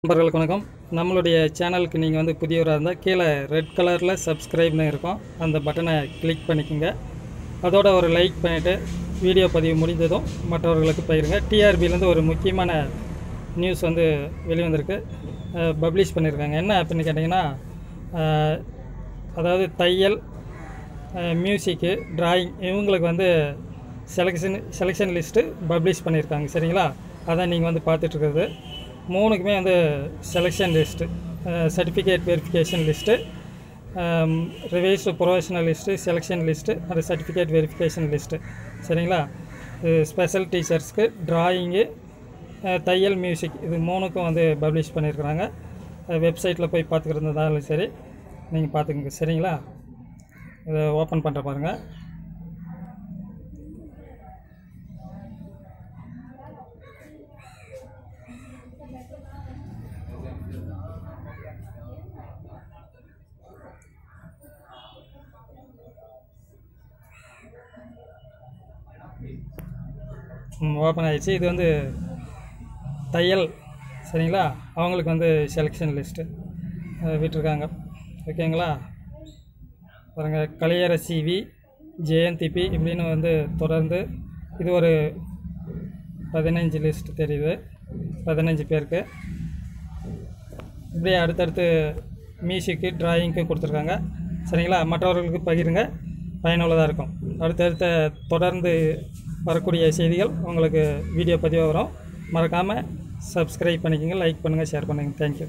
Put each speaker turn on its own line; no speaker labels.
நண்பர்களுக்கு வணக்கம். நம்மளுடைய சேனலுக்கு நீங்கள் வந்து புதியவராக இருந்தால் கீழே ரெட் கலரில் சப்ஸ்கிரைப்னு இருக்கும், அந்த பட்டனை கிளிக் பண்ணிக்கோங்க. அதோட ஒரு லைக் பண்ணிவிட்டு வீடியோ பதிவு முடிந்ததும் மற்றவர்களுக்கு பகிருங்க. டிஆர்பிலேருந்து ஒரு முக்கியமான நியூஸ் வந்து வெளிவந்திருக்கு, பப்ளிஷ் பண்ணியிருக்காங்க. என்ன அப்படின்னு கேட்டிங்கன்னா, அதாவது தையல், மியூசிக்கு, டிராயிங் இவங்களுக்கு வந்து செலெக்ஷன் லிஸ்ட்டு பப்ளிஷ் பண்ணியிருக்காங்க. சரிங்களா? அதான் நீங்கள் வந்து பார்த்துட்ருக்கிறது. மூணுக்குமே வந்து selection list, certificate verification list, revised professional list, selection list, அது சர்டிஃபிகேட் வெரிஃபிகேஷன் லிஸ்ட்டு. சரிங்களா? ஸ்பெஷல் டீச்சர்ஸ்க்கு, டிராயிங்கு, தையல், மியூசிக் இது மூணுக்கும் வந்து பப்ளிஷ் பண்ணியிருக்கிறாங்க. வெப்சைட்டில் போய் பார்த்துக்கிறதுனாலும் சரி, நீங்கள் பார்த்துக்குங்க. சரிங்களா? இதை ஓப்பன் பண்ணுற பாருங்கள். ஓப்பன் ஆகிடுச்சு. இது வந்து தையல். சரிங்களா? அவங்களுக்கு வந்து செலெக்ஷன் லிஸ்ட்டு விட்டுருக்காங்க. ஓகேங்களா? பாருங்கள், கலையரசி வி, ஜெயந்திபி இப்படின்னு வந்து தொடர்ந்து இது ஒரு 15 லிஸ்ட் தெரியுது, 15 பேருக்கு. இப்படியே அடுத்தடுத்து மியூசிக்கு, டிராயிங்க்கு கொடுத்துருக்காங்க. சரிங்களா? மற்றவர்களுக்கு பகிருங்க, பயனுள்ளதாக இருக்கும். அடுத்தடுத்த தொடர்ந்து வரக்கூடிய செய்திகள் உங்களுக்கு வீடியோ பதிவாக வரும். மறக்காமல் சப்ஸ்கிரைப் பண்ணிக்கோங்க, லைக் பண்ணுங்கள், ஷேர் பண்ணுங்கள். தேங்க்யூ.